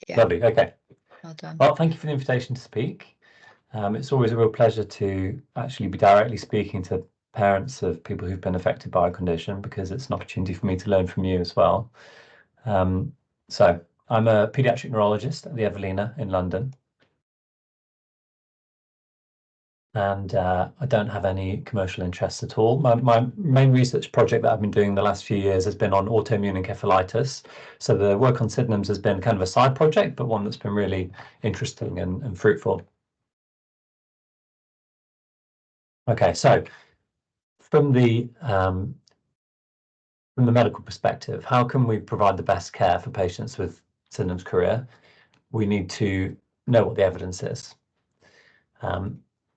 Yeah. Lovely. Okay. Well done. Well, thank you for the invitation to speak. It's always a real pleasure to actually be directly speaking to parents of people who've been affected by a condition, because it's an opportunity for me to learn from you as well. So I'm a paediatric neurologist at the Evelina in London. And I don't have any commercial interests at all. My main research project that I've been doing the last few years has been on autoimmune encephalitis. So the work on Sydenham's has been kind of a side project, but one that's been really interesting and fruitful. Okay, so from the medical perspective, how can we provide the best care for patients with Sydenham's chorea? We need to know what the evidence is.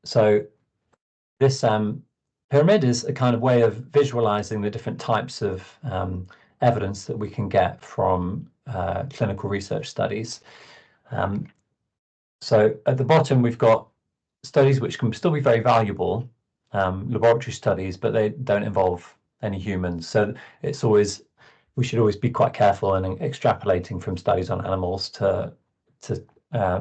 So this pyramid is a kind of way of visualizing the different types of evidence that we can get from clinical research studies. So at the bottom, we've got studies which can still be very valuable, laboratory studies, but they don't involve any humans. So it's always, we should always be quite careful in extrapolating from studies on animals to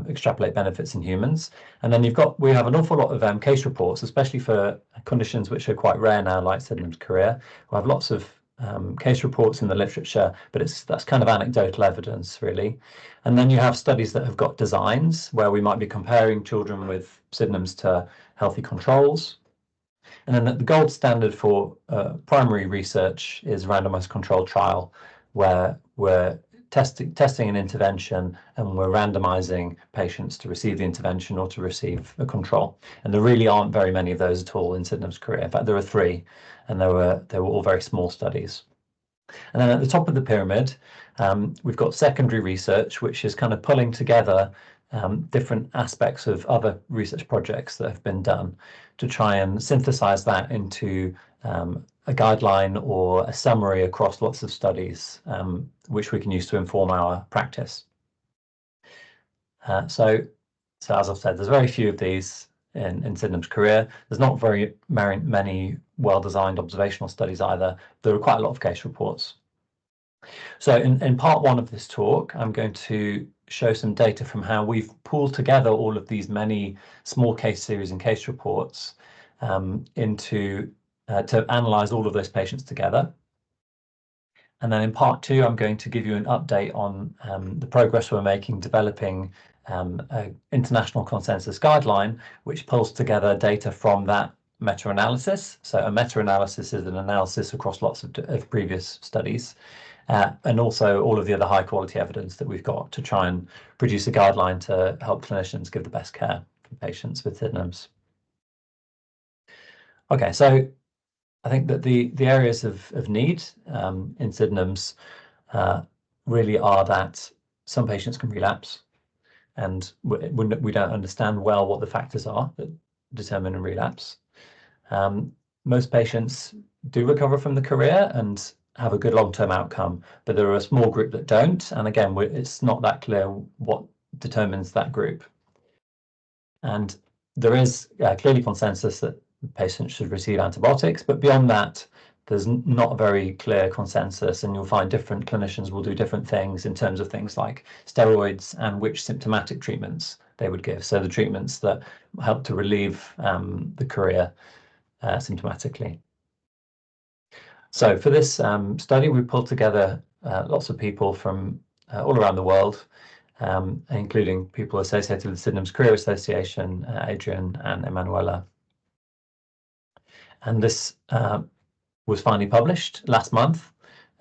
extrapolate benefits in humans. And then we have an awful lot of case reports, especially for conditions which are quite rare now, like Sydenham's chorea. We have lots of case reports in the literature, but that's kind of anecdotal evidence, really. And then you have studies that have got designs where we might be comparing children with Sydenham's to healthy controls. And then the gold standard for primary research is randomized controlled trial, where we're testing an intervention and we're randomizing patients to receive the intervention or to receive a control. And there really aren't very many of those at all in Sydenham's chorea. In fact, there are 3, and they were all very small studies. And then at the top of the pyramid, we've got secondary research, which is kind of pulling together different aspects of other research projects that have been done to try and synthesize that into a guideline or a summary across lots of studies, which we can use to inform our practice. So as I've said, there's very few of these in Sydenham's chorea. There's not very many well-designed observational studies either. There are quite a lot of case reports. So in part 1 of this talk, I'm going to show some data from how we've pulled together all of these many small case series and case reports to analyze all of those patients together. And then in part 2, I'm going to give you an update on the progress we're making developing an international consensus guideline, which pulls together data from that meta-analysis. So a meta-analysis is an analysis across lots of previous studies, and also all of the other high quality evidence that we've got to try and produce a guideline to help clinicians give the best care for patients with Sydenham's. Okay, so I think that the areas of need in Sydenham's really are that some patients can relapse, and we don't understand well what the factors are that determine a relapse. Most patients do recover from the chorea and have a good long-term outcome, but there are a small group that don't, and again, it's not that clear what determines that group. And there is clearly consensus that patients should receive antibiotics, but beyond that, there's not a very clear consensus, and you'll find different clinicians will do different things in terms of things like steroids and which symptomatic treatments they would give. So the treatments that help to relieve the chorea symptomatically. So for this study, we pulled together lots of people from all around the world, including people associated with Sydenham's Chorea Association, Adrian and Emanuela. And this was finally published last month,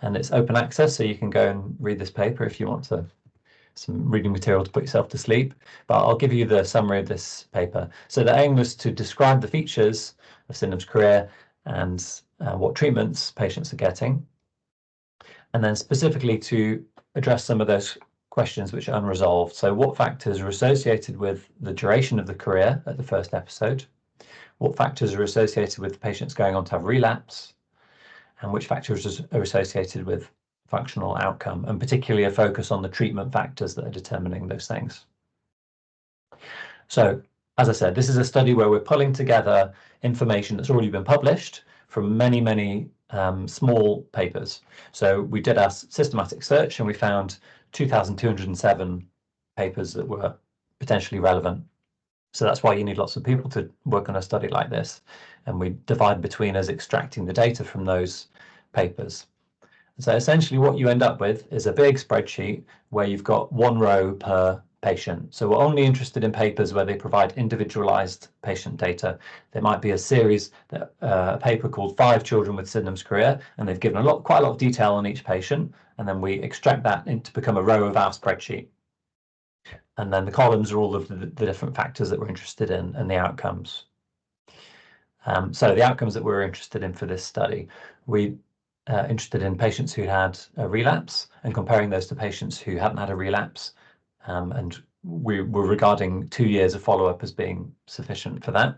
and it's open access, so you can go and read this paper if you want some reading material to put yourself to sleep. But I'll give you the summary of this paper. So the aim was to describe the features of Sydenham's chorea and what treatments patients are getting, and then specifically to address some of those questions which are unresolved. So what factors are associated with the duration of the chorea at the first episode? What factors are associated with patients going on to have relapse? And which factors are associated with functional outcome, and particularly a focus on the treatment factors that are determining those things. So, as I said, this is a study where we're pulling together information that's already been published from many small papers. So we did our systematic search and we found 2,207 papers that were potentially relevant. So that's why you need lots of people to work on a study like this. And we divide between us extracting the data from those papers. So essentially what you end up with is a big spreadsheet where you've got one row per patient. So we're only interested in papers where they provide individualized patient data. There might be a series, a paper called 5 Children with Sydenham's Chorea, and they've given quite a lot of detail on each patient, and then we extract that to become a row of our spreadsheet. And then the columns are all of the different factors that we're interested in and the outcomes. So the outcomes that we're interested in for this study, we interested in patients who had a relapse and comparing those to patients who hadn't had a relapse. And we were regarding 2 years of follow-up as being sufficient for that.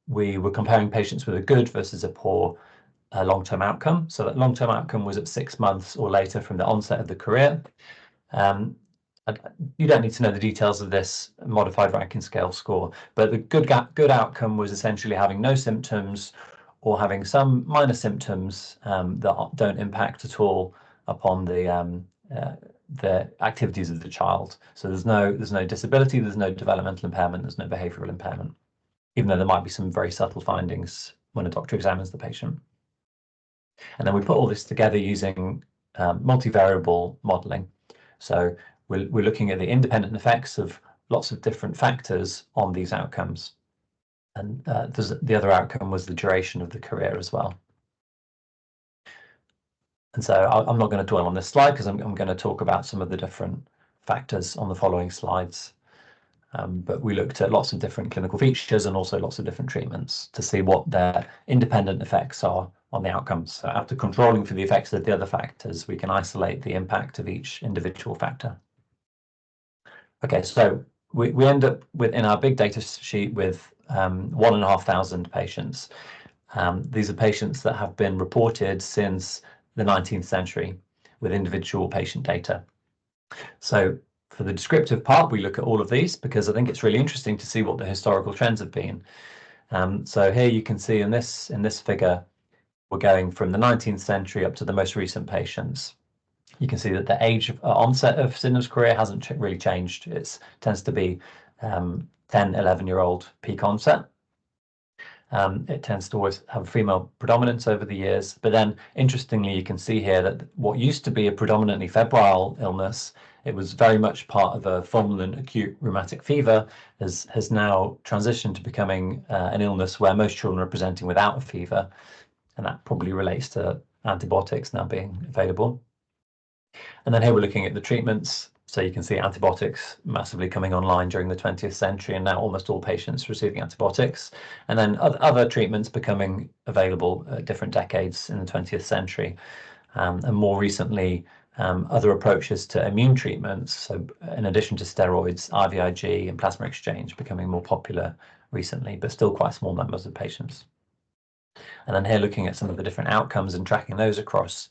We were comparing patients with a good versus a poor long-term outcome. So that long-term outcome was at 6 months or later from the onset of the Chorea. You don't need to know the details of this modified ranking scale score, but the good outcome was essentially having no symptoms or having some minor symptoms that don't impact at all upon the activities of the child. So there's no disability, there's no developmental impairment, there's no behavioural impairment, even though there might be some very subtle findings when a doctor examines the patient. And then we put all this together using multivariable modelling. So we're looking at the independent effects of lots of different factors on these outcomes. And the other outcome was the duration of the Chorea as well. And so I'm not going to dwell on this slide because I'm going to talk about some of the different factors on the following slides. But we looked at lots of different clinical features and also lots of different treatments to see what their independent effects are on the outcomes. So after controlling for the effects of the other factors, we can isolate the impact of each individual factor. Okay, so we end up in our big data sheet with 1,500 patients. These are patients that have been reported since the 19th century with individual patient data. So for the descriptive part, we look at all of these because I think it's really interesting to see what the historical trends have been. So here you can see in this figure, we're going from the 19th century up to the most recent patients. You can see that the age of onset of Sydenham's Chorea hasn't really changed. It tends to be 10, 11-year-old peak onset. It tends to always have female predominance over the years. But then, interestingly, you can see here that what used to be a predominantly febrile illness, it was very much part of a fulminant acute rheumatic fever, has now transitioned to becoming an illness where most children are presenting without a fever. And that probably relates to antibiotics now being available. And then here we're looking at the treatments. So you can see antibiotics massively coming online during the 20th century, and now almost all patients receiving antibiotics. And then other treatments becoming available at different decades in the 20th century. And more recently, other approaches to immune treatments. So in addition to steroids, IVIG and plasma exchange becoming more popular recently, but still quite small numbers of patients. And then here looking at some of the different outcomes and tracking those across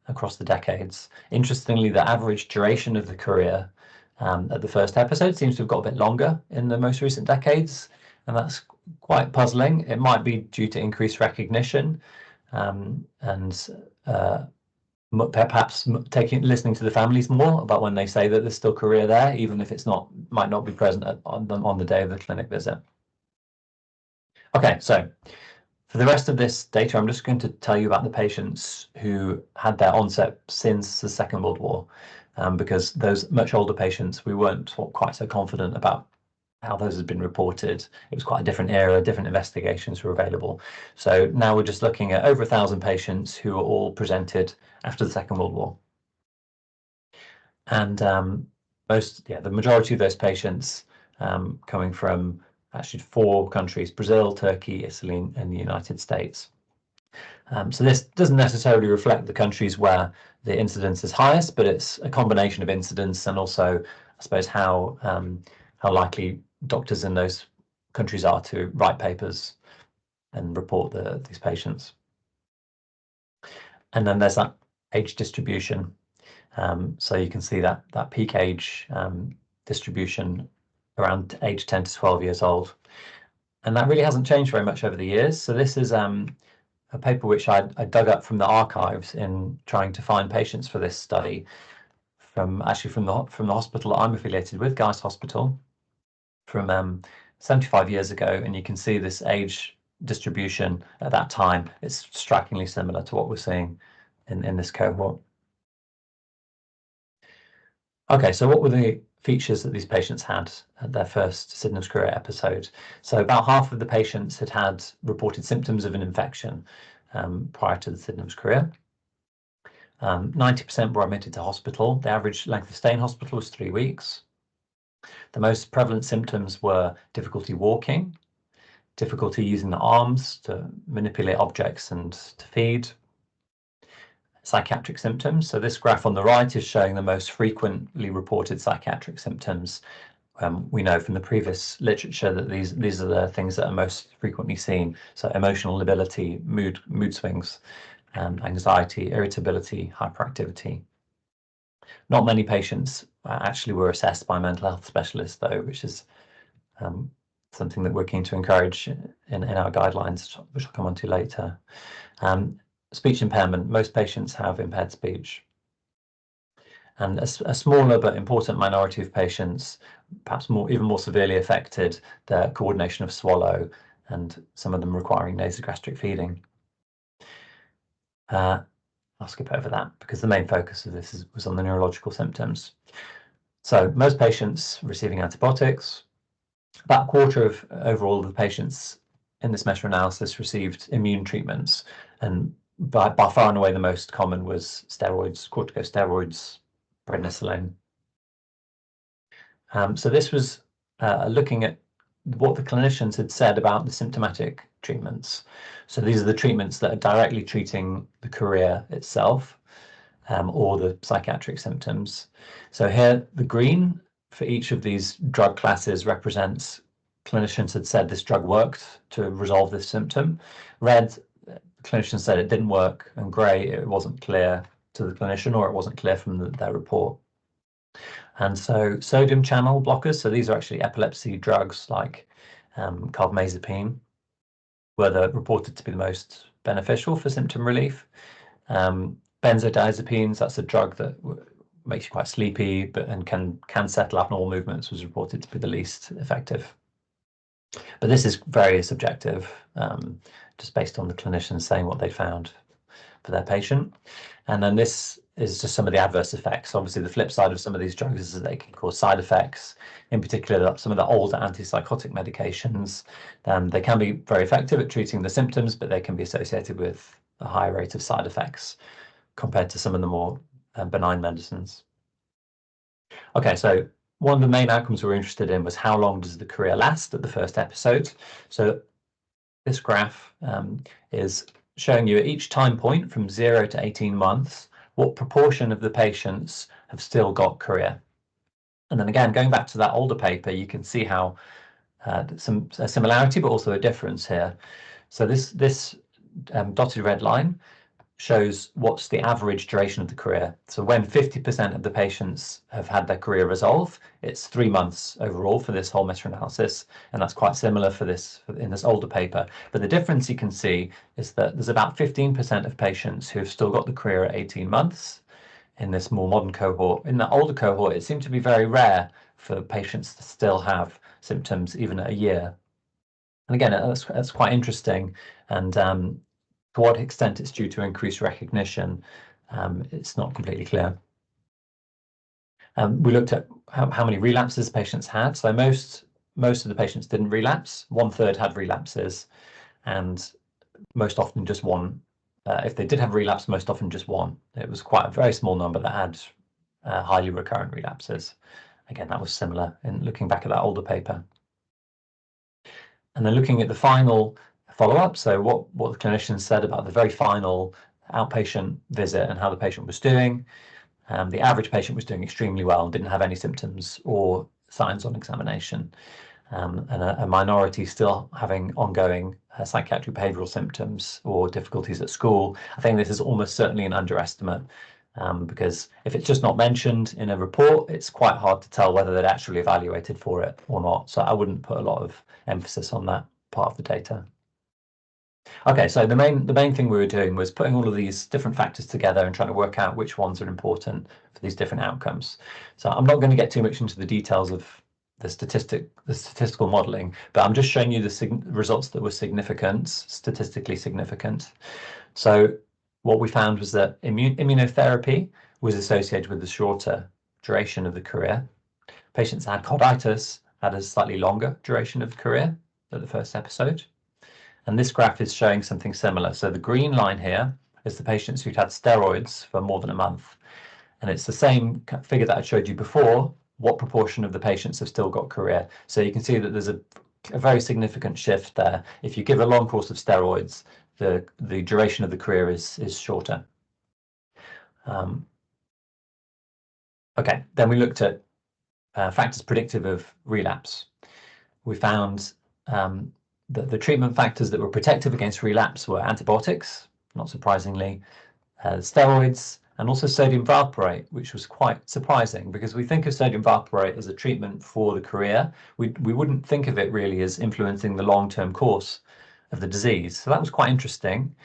the decades. Interestingly, the average duration of the Chorea at the first episode seems to have got a bit longer in the most recent decades, and that's quite puzzling. It might be due to increased recognition and perhaps listening to the families more about when they say that there's still Chorea there, even if might not be present on the day of the clinic visit. Okay, so for the rest of this data, I'm just going to tell you about the patients who had their onset since the Second World War, because those much older patients, we weren't quite so confident about how those had been reported. It was quite a different era, different investigations were available. So now we're just looking at over 1,000 patients who are all presented after the Second World War. And the majority of those patients coming from actually 4 countries: Brazil, Turkey, Italy, and the United States. So this doesn't necessarily reflect the countries where the incidence is highest, but it's a combination of incidence and also, I suppose, how likely doctors in those countries are to write papers and report these patients. And then there's that age distribution. So you can see that peak age distribution around age 10 to 12 years old. And that really hasn't changed very much over the years. So this is a paper which I dug up from the archives in trying to find patients for this study. from the hospital that I'm affiliated with, Guy's Hospital, from 75 years ago, and you can see this age distribution at that time. It's strikingly similar to what we're seeing in this cohort. Okay, so what were the features that these patients had at their first Sydenham's Chorea episode? So about half of the patients had reported symptoms of an infection prior to the Sydenham's Chorea. 90% were admitted to hospital. The average length of stay in hospital was 3 weeks. The most prevalent symptoms were difficulty walking, difficulty using the arms to manipulate objects and to feed, psychiatric symptoms. So this graph on the right is showing the most frequently reported psychiatric symptoms. We know from the previous literature that these are the things that are most frequently seen. So emotional lability, mood swings, anxiety, irritability, hyperactivity. Not many patients actually were assessed by mental health specialists, though, which is something that we're keen to encourage in our guidelines, which I'll come on to later. Speech impairment. Most patients have impaired speech. And a smaller but important minority of patients, perhaps even more severely affected, their coordination of swallow, and some of them requiring nasogastric feeding. I'll skip over that because the main focus of this was on the neurological symptoms. So most patients receiving antibiotics. About a quarter of overall the patients in this meta-analysis received immune treatments, and by far and away the most common was steroids, corticosteroids, prednisolone. So this was looking at what the clinicians had said about the symptomatic treatments. So these are the treatments that are directly treating the chorea itself, or the psychiatric symptoms. So here, the green for each of these drug classes represents clinicians had said this drug worked to resolve this symptom. Red, clinicians said it didn't work, and grey, it wasn't clear to the clinician, or it wasn't clear from their report. And so sodium channel blockers, so these are actually epilepsy drugs like carbamazepine, were reported to be the most beneficial for symptom relief. Benzodiazepines, that's a drug that makes you quite sleepy and can settle abnormal movements, was reported to be the least effective. But this is very subjective, just based on the clinicians saying what they found for their patient. And then this is just some of the adverse effects. Obviously, the flip side of some of these drugs is that they can cause side effects, in particular some of the older antipsychotic medications. They can be very effective at treating the symptoms, but they can be associated with a higher rate of side effects compared to some of the more benign medicines. Okay, so one of the main outcomes we were interested in was how long does the chorea last at the first episode. So this graph is showing you at each time point from 0 to 18 months, what proportion of the patients have still got chorea. And then again, going back to that older paper, you can see how a similarity, but also a difference here. So this dotted red line shows what's the average duration of the chorea. So when 50% of the patients have had their chorea resolve, it's 3 months overall for this whole meta-analysis, and that's quite similar in this older paper. But the difference you can see is that there's about 15% of patients who have still got the chorea at 18 months in this more modern cohort. In the older cohort, it seemed to be very rare for patients to still have symptoms even at a year. And again, that's quite interesting, and to what extent it's due to increased recognition, it's not completely clear. We looked at how many relapses patients had. So most of the patients didn't relapse. 1/3 had relapses, and most often just one. If they did have relapse, most often just one. It was quite a very small number that had highly recurrent relapses. Again, that was similar in looking back at that older paper. And then looking at the final follow-up, so what the clinicians said about the very final outpatient visit and how the patient was doing. The average patient was doing extremely well and didn't have any symptoms or signs on examination. And a minority still having ongoing psychiatric behavioural symptoms or difficulties at school. I think this is almost certainly an underestimate, because if it's just not mentioned in a report, it's quite hard to tell whether they're actually evaluated for it or not. So I wouldn't put a lot of emphasis on that part of the data. Okay, so the main thing we were doing was putting all of these different factors together and trying to work out which ones are important for these different outcomes. So I'm not going to get too much into the details of the statistical modeling, but I'm just showing you the results that were significant, statistically significant. So what we found was that immunotherapy was associated with the shorter duration of the chorea. Patients that had carditis had a slightly longer duration of chorea at the first episode. And this graph is showing something similar. So the green line here is the patients who'd had steroids for more than a month. And it's the same figure that I showed you before. What proportion of the patients have still got chorea? So you can see that there's a very significant shift there. If you give a long course of steroids, the duration of the chorea is shorter. Okay, then we looked at factors predictive of relapse. We found that the treatment factors that were protective against relapse were antibiotics, not surprisingly, steroids, and also sodium valproate, which was quite surprising because we think of sodium valproate as a treatment for the chorea. We wouldn't think of it really as influencing the long-term course of the disease. So that was quite interesting.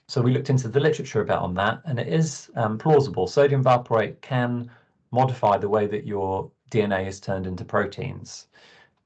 So we looked into the literature about on that, and it is plausible. Sodium valproate can modify the way that your DNA is turned into proteins.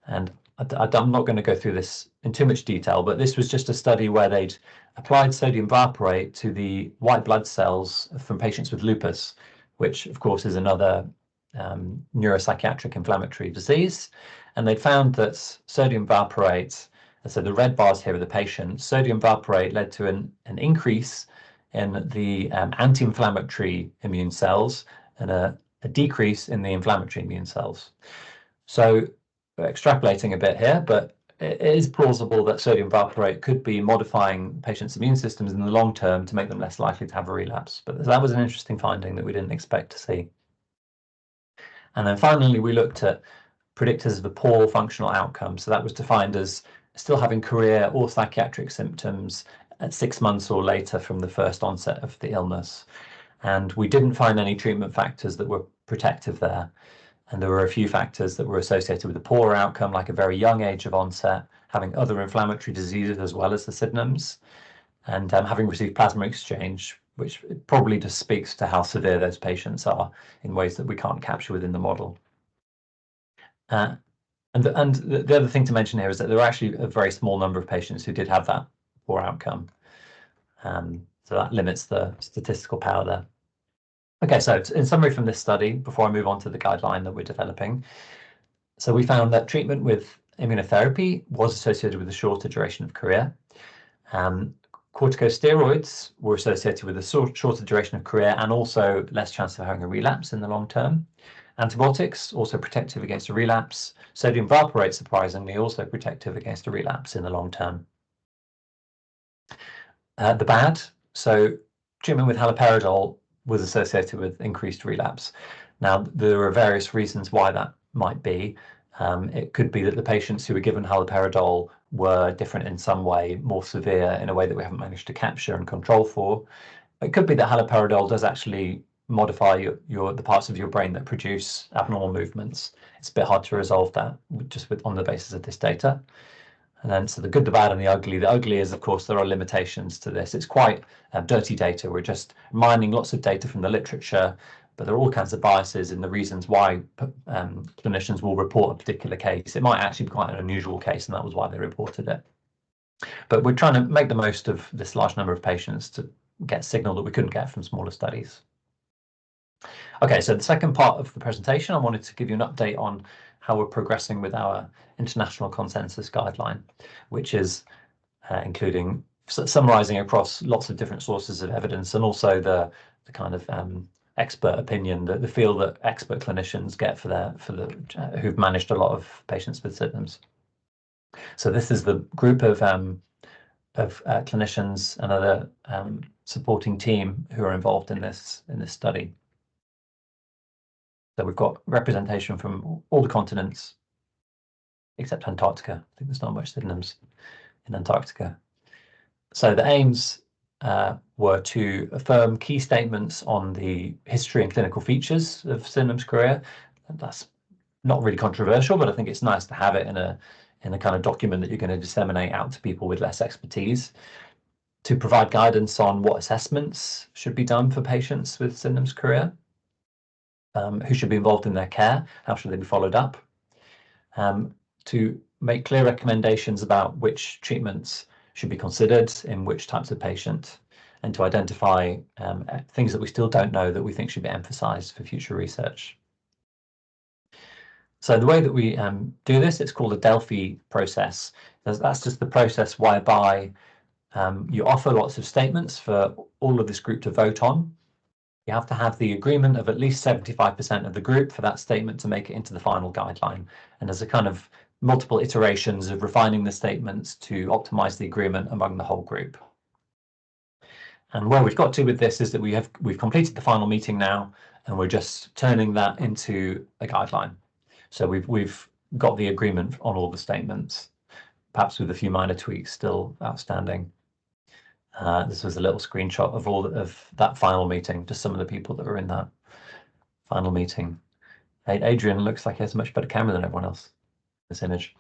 And I'm not going to go through this in too much detail, but this was just a study where they'd applied sodium valproate to the white blood cells from patients with lupus, which of course is another neuropsychiatric inflammatory disease. And they found that sodium valproate, so the red bars here are the patients, sodium valproate led to an increase in the anti-inflammatory immune cells and a decrease in the inflammatory immune cells. So extrapolating a bit here, but it is plausible that sodium valproate could be modifying patients' immune systems in the long term to make them less likely to have a relapse. But that was an interesting finding that we didn't expect to see. And then finally, we looked at predictors of a poor functional outcome. So that was defined as still having chorea or psychiatric symptoms at 6 months or later from the first onset of the illness. And we didn't find any treatment factors that were protective there. And there were a few factors that were associated with a poorer outcome, like a very young age of onset, having other inflammatory diseases as well as the Sydenhams, and having received plasma exchange, which probably just speaks to how severe those patients are in ways that we can't capture within the model. And the other thing to mention here is that there were actually a very small number of patients who did have that poor outcome. So that limits the statistical power there. Okay, so in summary from this study, before I move on to the guideline that we're developing, so we found that treatment with immunotherapy was associated with a shorter duration of chorea. Corticosteroids were associated with a shorter duration of chorea and also less chance of having a relapse in the long term. Antibiotics, also protective against a relapse. Sodium valproate, surprisingly, also protective against a relapse in the long term. The bad, so treatment with haloperidol was associated with increased relapse. Now, there are various reasons why that might be. It could be that the patients who were given haloperidol were different in some way, more severe in a way that we haven't managed to capture and control for. It could be that haloperidol does actually modify the parts of your brain that produce abnormal movements. It's a bit hard to resolve that just on the basis of this data. And then, so the good, the bad, and the ugly. The ugly is, of course, there are limitations to this. It's quite dirty data. We're just mining lots of data from the literature, but there are all kinds of biases in the reasons why clinicians will report a particular case. It might actually be quite an unusual case, and that was why they reported it. But we're trying to make the most of this large number of patients to get signal that we couldn't get from smaller studies. Okay, so the second part of the presentation, I wanted to give you an update on how we're progressing with our international consensus guideline, which is including summarizing across lots of different sources of evidence and also the kind of expert opinion, the feel that expert clinicians get for the who've managed a lot of patients with symptoms. So this is the group of clinicians and other supporting team who are involved in this study. So we've got representation from all the continents except Antarctica. I think there's not much Sydenhams in Antarctica. So the aims were to affirm key statements on the history and clinical features of Sydenham's chorea. That's not really controversial, but I think it's nice to have it in in a kind of document that you're going to disseminate out to people with less expertise, to provide guidance on what assessments should be done for patients with Sydenham's Chorea, who should be involved in their care, how should they be followed up, to make clear recommendations about which treatments should be considered in which types of patient, and to identify things that we still don't know that we think should be emphasized for future research. So the way that we do this, it's called a Delphi process. That's just the process whereby you offer lots of statements for all of this group to vote on. You have to have the agreement of at least 75% of the group for that statement to make it into the final guideline. And there's a kind of multiple iterations of refining the statements to optimize the agreement among the whole group. And where we've got to with this is that we've completed the final meeting now, and we're just turning that into a guideline. So we've got the agreement on all the statements, perhaps with a few minor tweaks still outstanding. This was a little screenshot of all of that final meeting, just some of the people that were in that final meeting. Adrian looks like he has a much better camera than everyone else in this image.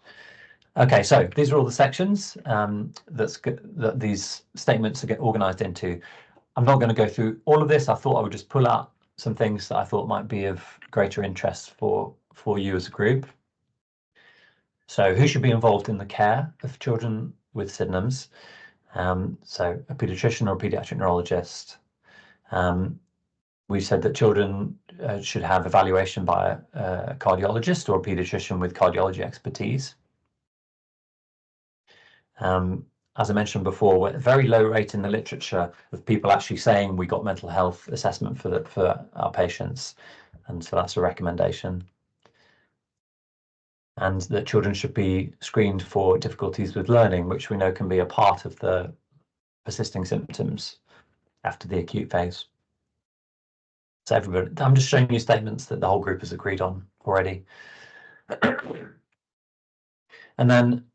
Okay, so these are all the sections that these statements get organized into. I'm not going to go through all of this. I thought I would just pull out some things that I thought might be of greater interest for you as a group. So who should be involved in the care of children with Sydenham's? So a pediatrician or a pediatric neurologist. We said that children should have evaluation by a cardiologist or a pediatrician with cardiology expertise. As I mentioned before, we're at a very low rate in the literature of people actually saying we got mental health assessment for our patients, and so that's a recommendation. And that children should be screened for difficulties with learning, which we know can be a part of the persisting symptoms after the acute phase. So everybody, I'm just showing you statements that the whole group has agreed on already. And then,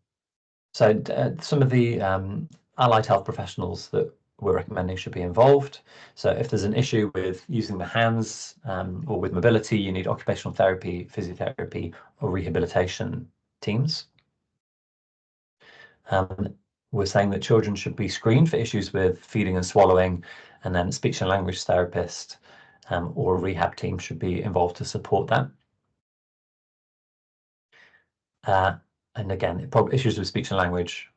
so some of the allied health professionals that we're recommending should be involved. So if there's an issue with using the hands or with mobility, you need occupational therapy, physiotherapy, or rehabilitation teams. We're saying that children should be screened for issues with feeding and swallowing, and then speech and language therapist or a rehab team should be involved to support that. And again, issues with speech and language,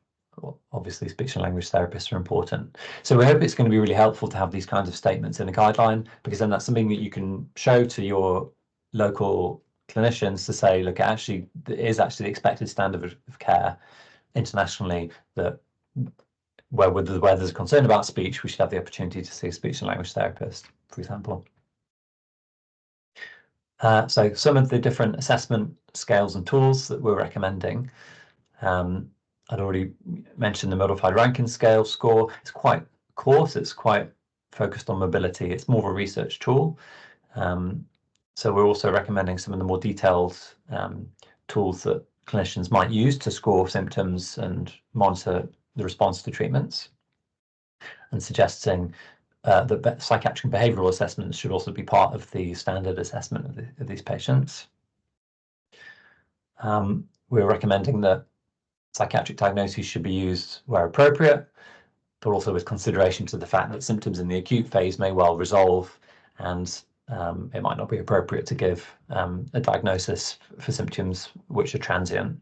obviously speech and language therapists are important. So we hope it's going to be really helpful to have these kinds of statements in a guideline, because then that's something that you can show to your local clinicians to say, look, actually, it is actually the expected standard of care internationally, that where there's a concern about speech, we should have the opportunity to see a speech and language therapist, for example. So some of the different assessment scales and tools that we're recommending. I'd already mentioned the modified Rankin scale score. It's quite coarse, it's quite focused on mobility. It's more of a research tool. So we're also recommending some of the more detailed tools that clinicians might use to score symptoms and monitor the response to treatments, and suggesting that psychiatric behavioural assessments should also be part of the standard assessment of these patients. We're recommending that psychiatric diagnoses should be used where appropriate, but also with consideration to the fact that symptoms in the acute phase may well resolve, and it might not be appropriate to give a diagnosis for symptoms which are transient.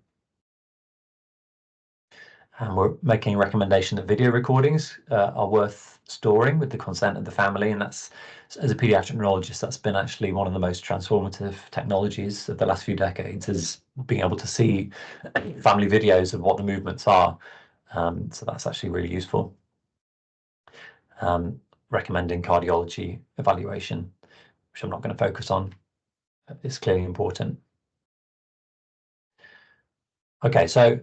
And we're making a recommendation that video recordings are worth storing with the consent of the family, and that's, as a pediatric neurologist, that's been actually one of the most transformative technologies of the last few decades, is being able to see family videos of what the movements are. So that's actually really useful. Recommending cardiology evaluation, which I'm not going to focus on, is clearly important. Okay, so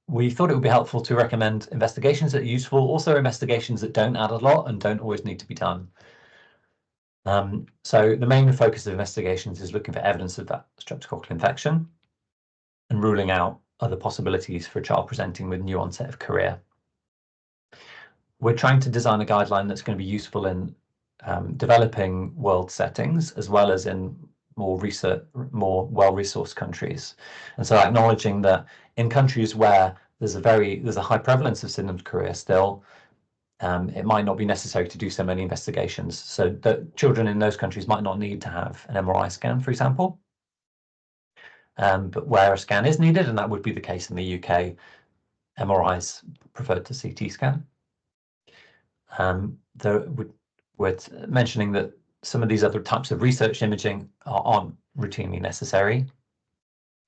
we thought it would be helpful to recommend investigations that are useful, also investigations that don't add a lot and don't always need to be done. So the main focus of investigations is looking for evidence of that streptococcal infection and ruling out other possibilities for a child presenting with new onset of chorea. We're trying to design a guideline that's going to be useful in developing world settings, as well as in more well-resourced countries. And so acknowledging that in countries where there's a high prevalence of Sydenham's chorea still, it might not be necessary to do so many investigations. So the children in those countries might not need to have an MRI scan, for example. But where a scan is needed, and that would be the case in the UK, MRIs preferred to CT scan. We're mentioning that some of these other types of research imaging aren't routinely necessary.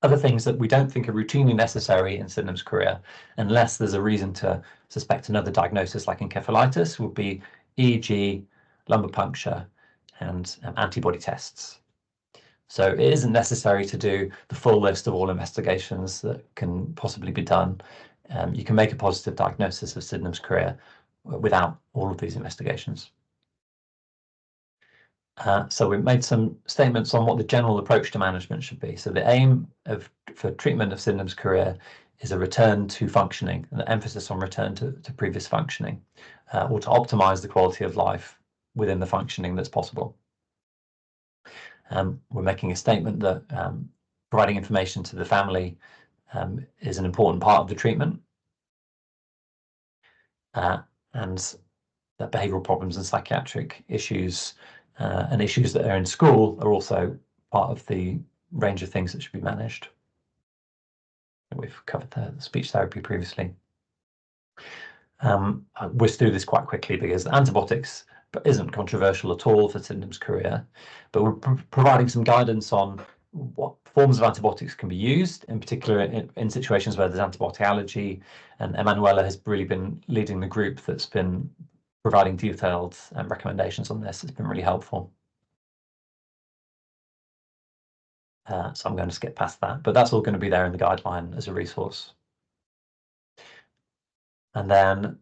Other things that we don't think are routinely necessary in Sydenham's chorea, unless there's a reason to suspect another diagnosis like encephalitis, would be EEG, lumbar puncture, and antibody tests. So it isn't necessary to do the full list of all investigations that can possibly be done. You can make a positive diagnosis of Sydenham's chorea without all of these investigations. So we've made some statements on what the general approach to management should be. So the aim for treatment of Sydenham's chorea is a return to functioning, an emphasis on return to previous functioning, or to optimize the quality of life within the functioning that's possible. We're making a statement that providing information to the family is an important part of the treatment, and that behavioural problems and psychiatric issues and issues that are in school are also part of the range of things that should be managed. We've covered the speech therapy previously. I'll whisk through this quite quickly because antibiotics isn't controversial at all for Sydenham's chorea, but we're providing some guidance on what forms of antibiotics can be used, in particular in situations where there's antibiotic allergy, and Emanuela has really been leading the group that's been providing detailed recommendations on this. It's been really helpful. So I'm going to skip past that, but that's all going to be there in the guideline as a resource. And then,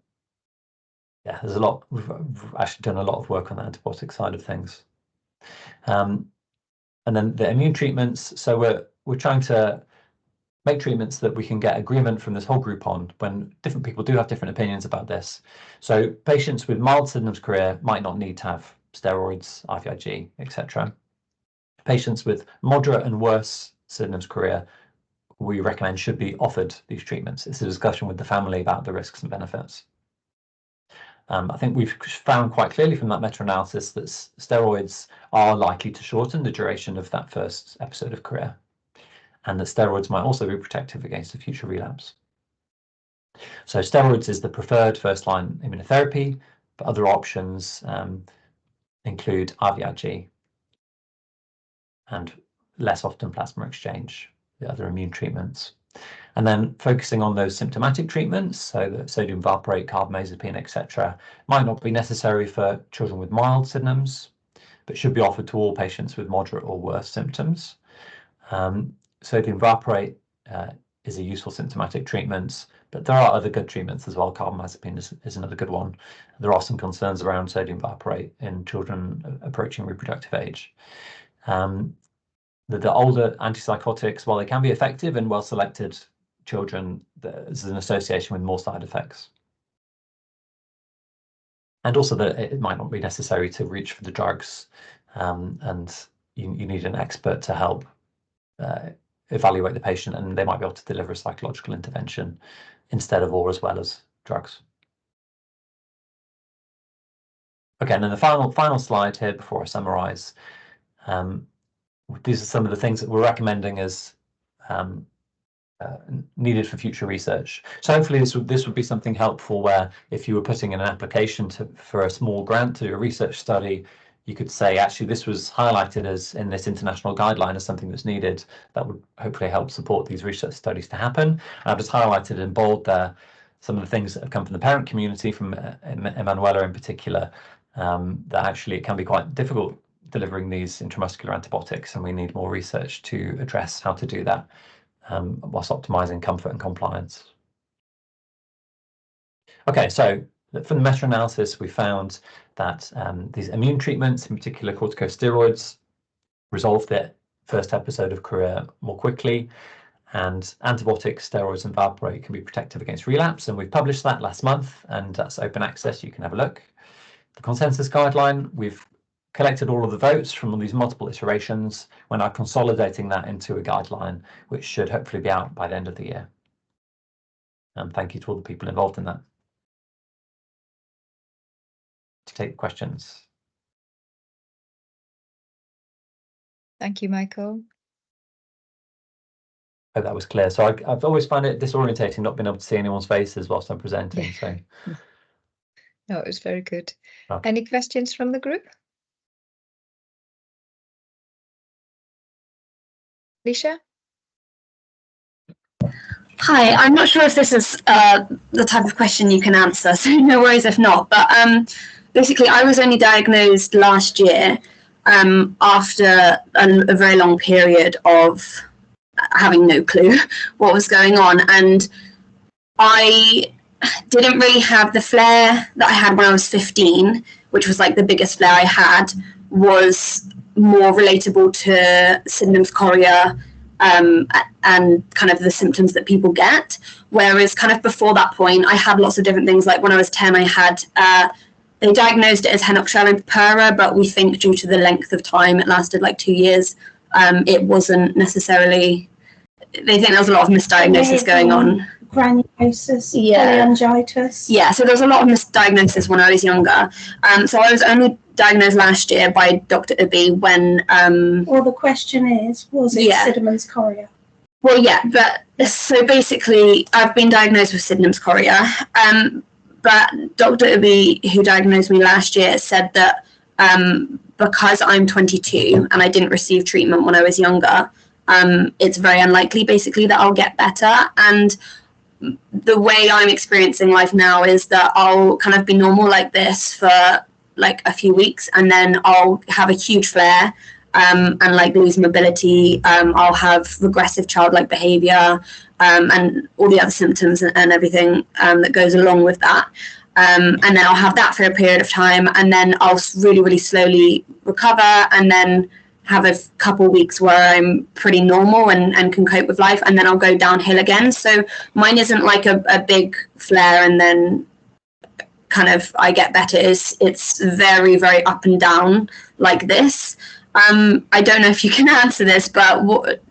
yeah, there's a lot. We've actually done a lot of work on the antibiotic side of things. And then the immune treatments. So we're trying to make treatments that we can get agreement from this whole group on, when different people do have different opinions about this. So patients with mild Sydenham's chorea might not need to have steroids, IVIG, etc. Patients with moderate and worse Sydenham's chorea, we recommend should be offered these treatments. It's a discussion with the family about the risks and benefits. I think we've found quite clearly from that meta-analysis that steroids are likely to shorten the duration of that first episode of chorea, and that steroids might also be protective against a future relapse. So steroids is the preferred first-line immunotherapy, but other options include IVIG and less often plasma exchange, the other immune treatments. And then focusing on those symptomatic treatments, so the sodium valproate, carbamazepine, etc., might not be necessary for children with mild Sydenham's, but should be offered to all patients with moderate or worse symptoms. Sodium valproate is a useful symptomatic treatment, but there are other good treatments as well. Carbamazepine is another good one. There are some concerns around sodium valproate in children approaching reproductive age. The older antipsychotics, while they can be effective in well-selected children, there's an association with more side effects. And also that it might not be necessary to reach for the drugs, and you need an expert to help evaluate the patient, and they might be able to deliver a psychological intervention instead of or as well as drugs. Okay, and then the final slide here before I summarize. These are some of the things that we're recommending as needed for future research. So hopefully this would be something helpful, where if you were putting in an application for a small grant to do a research study, you could say, actually, this was highlighted as in this international guideline as something that's needed. That would hopefully help support these research studies to happen. And I've just highlighted in bold there some of the things that have come from the parent community, from Emanuela in particular, that actually it can be quite difficult delivering these intramuscular antibiotics, and we need more research to address how to do that whilst optimizing comfort and compliance. Okay, so from the meta-analysis, we found that these immune treatments, in particular corticosteroids, resolve the first episode of chorea more quickly, and antibiotics, steroids, and valproate can be protective against relapse. And we've published that last month, and that's open access. You can have a look. The consensus guideline, we've collected all of the votes from all these multiple iterations. We're now consolidating that into a guideline, which should hopefully be out by the end of the year. And thank you to all the people involved in that. To take questions. Thank you, Michael. Hope that was clear. So I've always found it disorientating not being able to see anyone's faces whilst I'm presenting. So no, it was very good. Okay. Any questions from the group? Lisha? Hi, I'm not sure if this is the type of question you can answer, so no worries if not. But basically, I was only diagnosed last year after a very long period of having no clue what was going on. And I didn't really have the flare that I had when I was 15, which was like the biggest flare I had, was more relatable to Sydenham's chorea and kind of the symptoms that people get. Whereas kind of before that point, I had lots of different things. Like when I was 10, I had, they diagnosed it as henoch-Schellhorn purpura, but we think due to the length of time, it lasted like 2 years. It wasn't necessarily, they think there was a lot of misdiagnosis going on. Granulosis, polyangiitis. Yeah, so there was a lot of misdiagnosis when I was younger. So I was only diagnosed last year by Dr. Ubi when... well, the question is, was it Sydenham's chorea? Well, yeah, but so basically I've been diagnosed with Sydenham's chorea. But Dr. Ubi, who diagnosed me last year, said that because I'm 22 and I didn't receive treatment when I was younger, it's very unlikely basically that I'll get better. And the way I'm experiencing life now is that I'll kind of be normal like this for like a few weeks, and then I'll have a huge flare and like lose mobility. I'll have regressive childlike behavior and all the other symptoms and everything that goes along with that. And then I'll have that for a period of time, and then I'll really, really slowly recover, and then have a couple of weeks where I'm pretty normal and can cope with life, and then I'll go downhill again. So mine isn't like a big flare and then kind of I get better. It's very, very up and down like this. I don't know if you can answer this, but what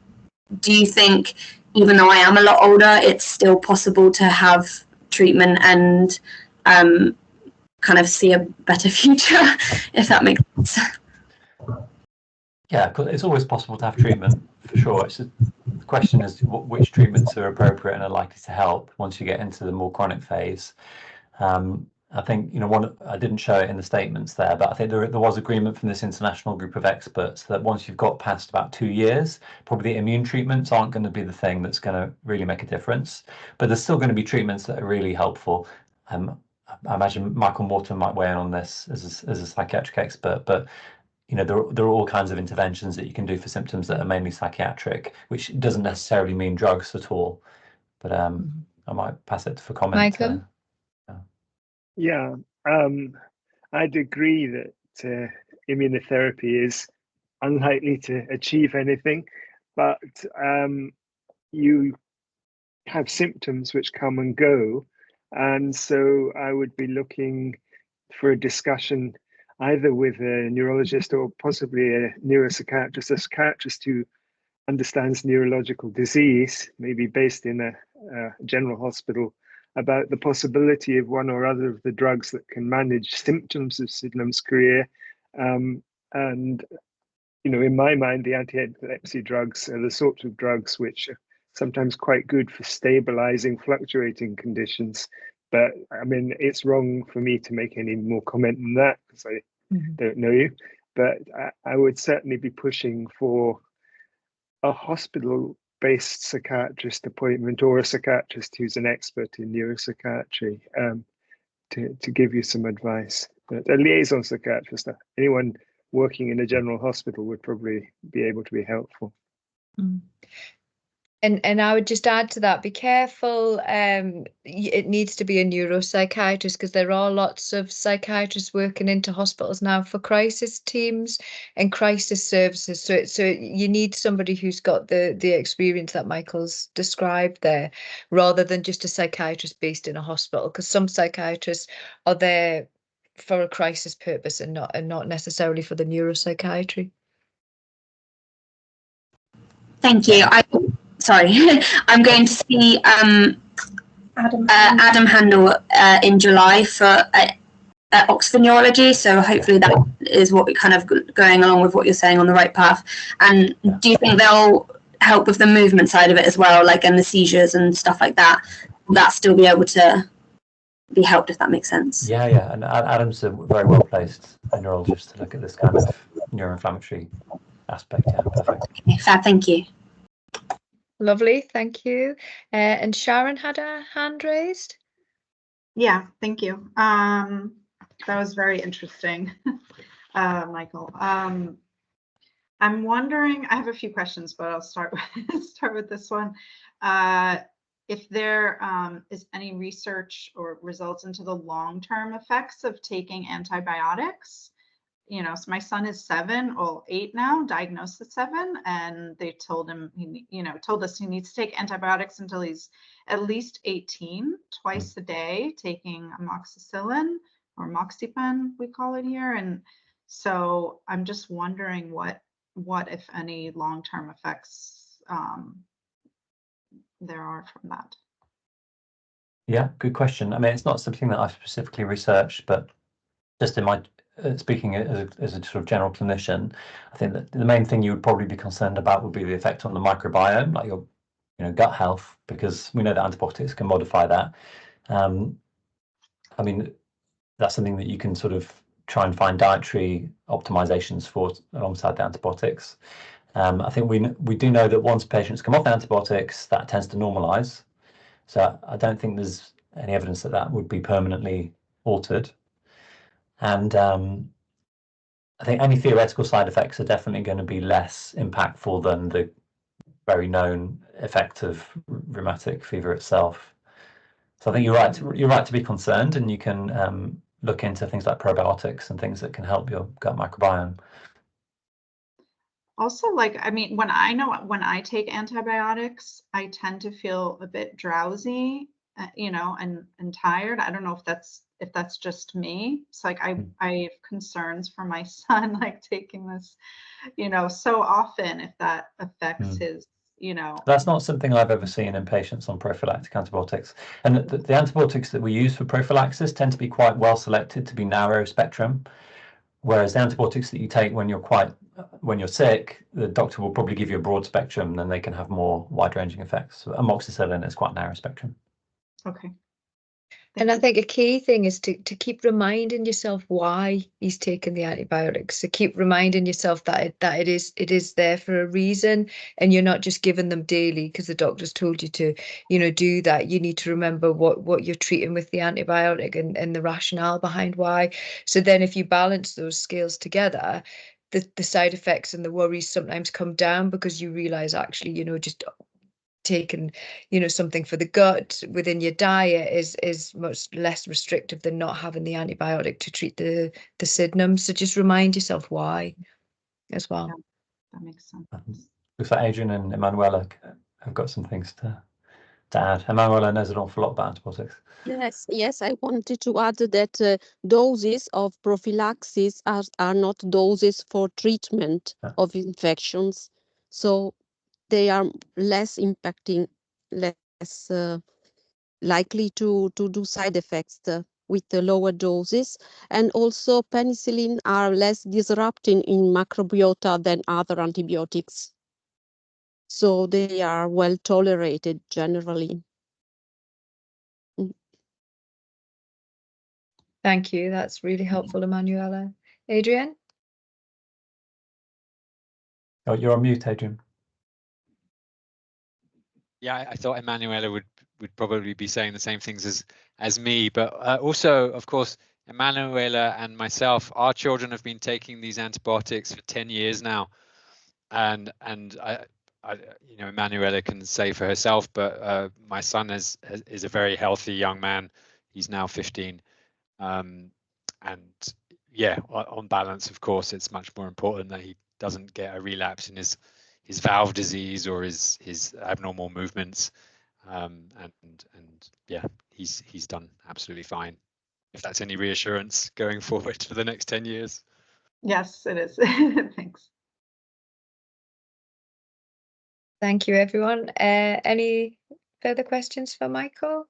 do you think, even though I am a lot older, it's still possible to have treatment and kind of see a better future, if that makes sense? Yeah, it's always possible to have treatment, for sure. It's just, the question is which treatments are appropriate and are likely to help once you get into the more chronic phase. I think, you know, I didn't show it in the statements there, but I think there was agreement from this international group of experts that once you've got past about 2 years, probably the immune treatments aren't going to be the thing that's going to really make a difference. But there's still going to be treatments that are really helpful. I imagine Michael Morton might weigh in on this as a psychiatric expert, but you know, there are all kinds of interventions that you can do for symptoms that are mainly psychiatric, which doesn't necessarily mean drugs at all. But I might pass it for comment. Michael? Yeah, I'd agree that immunotherapy is unlikely to achieve anything, but you have symptoms which come and go. And so I would be looking for a discussion either with a neurologist or possibly a neuropsychiatrist, a psychiatrist who understands neurological disease, maybe based in a general hospital, about the possibility of one or other of the drugs that can manage symptoms of Sydenham's chorea. And, you know, in my mind, the anti-epilepsy drugs are the sorts of drugs which are sometimes quite good for stabilizing fluctuating conditions. But I mean, it's wrong for me to make any more comment on that because I don't know you. But I would certainly be pushing for a hospital-based psychiatrist appointment or a psychiatrist who's an expert in neuropsychiatry to give you some advice. But a liaison psychiatrist, anyone working in a general hospital would probably be able to be helpful. And I would just add to that, be careful. It needs to be a neuropsychiatrist because there are lots of psychiatrists working into hospitals now for crisis teams and crisis services. So you need somebody who's got the experience that Michael's described there, rather than just a psychiatrist based in a hospital, because some psychiatrists are there for a crisis purpose and not necessarily for the neuropsychiatry. Thank you. Sorry, I'm going to see Adam Handel in July for Oxford Neurology. So hopefully that is what we kind of going along with what you're saying on the right path. And do you think they'll help with the movement side of it as well, like and the seizures and stuff like that? Will that still be able to be helped, if that makes sense? Yeah, and Adam's a very well placed neurologist to look at this kind of neuroinflammatory aspect. Yeah, perfect. Okay, fab, thank you. Lovely, thank you. And Sharon had a hand raised. Yeah, thank you. That was very interesting, Michael. I'm wondering, I have a few questions, but I'll start with this one. If there is any research or results into the long-term effects of taking antibiotics. You know, so my son is 8 now, diagnosed at 7, and they told him, told us he needs to take antibiotics until he's at least 18, twice a day, taking amoxicillin or moxapen, we call it here. And so I'm just wondering what if any long-term effects there are from that. Yeah, good question. I mean, it's not something that I've specifically researched, but just in my speaking as a sort of general clinician, I think that the main thing you would probably be concerned about would be the effect on the microbiome, like your gut health, because we know that antibiotics can modify that. I mean, that's something that you can sort of try and find dietary optimizations for alongside the antibiotics. I think we do know that once patients come off antibiotics, that tends to normalize. So I don't think there's any evidence that that would be permanently altered. And I think any theoretical side effects are definitely going to be less impactful than the very known effect of rheumatic fever itself. So I think you're right to be concerned, and you can look into things like probiotics and things that can help your gut microbiome. Also, like, I mean, when I take antibiotics, I tend to feel a bit drowsy, and tired. I don't know if that's just me. It's like I have concerns for my son, like taking this, so often, if that affects his, That's not something I've ever seen in patients on prophylactic antibiotics. And the antibiotics that we use for prophylaxis tend to be quite well selected to be narrow spectrum. Whereas the antibiotics that you take when you're sick, the doctor will probably give you a broad spectrum, then they can have more wide-ranging effects. So amoxicillin is quite narrow spectrum. Okay. And I think a key thing is to keep reminding yourself why he's taking the antibiotics. So keep reminding yourself that it is there for a reason, and you're not just giving them daily because the doctor's told you to, do that. You need to remember what you're treating with the antibiotic and the rationale behind why. So then if you balance those scales together, the side effects and the worries sometimes come down because you realize actually, just taking something for the gut within your diet is much less restrictive than not having the antibiotic to treat the Sydenham. So just remind yourself why as well. Yeah, that makes sense. Looks like Adrian and Emanuela have got some things to add. Emanuela knows an awful lot about antibiotics. Yes, I wanted to add that doses of prophylaxis are not doses for treatment of infections. So they are less impacting, less likely to do side effects with the lower doses. And also penicillin are less disrupting in microbiota than other antibiotics. So they are well tolerated generally. Thank you. That's really helpful, Emanuela. Adrian? Oh, you're on mute, Adrian. Yeah, I thought Emanuela would probably be saying the same things as me, but also, of course, Emanuela and myself, our children have been taking these antibiotics for 10 years now, and I Emanuela can say for herself, but my son is a very healthy young man. He's now 15, and yeah, on balance, of course, it's much more important that he doesn't get a relapse in his valve disease or his abnormal movements, and yeah, he's done absolutely fine. if that's any reassurance going forward for the next 10 years. Yes, it is. Thanks. Thank you, everyone. Any further questions for Michael?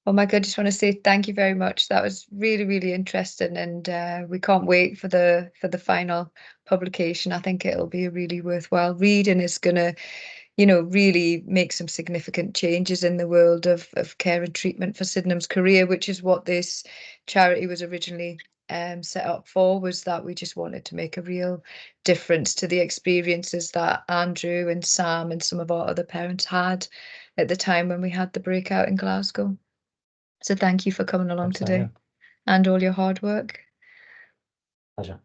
Well, Michael, I just want to say thank you very much. That was really, really interesting, and we can't wait for the final publication. I think it'll be a really worthwhile read, and it's going to, you know, really make some significant changes in the world of care and treatment for Sydenham's Chorea, which is what this charity was originally set up for, was that we just wanted to make a real difference to the experiences that Andrew and Sam and some of our other parents had at the time when we had the breakout in Glasgow. So thank you for coming along today and all your hard work. Pleasure.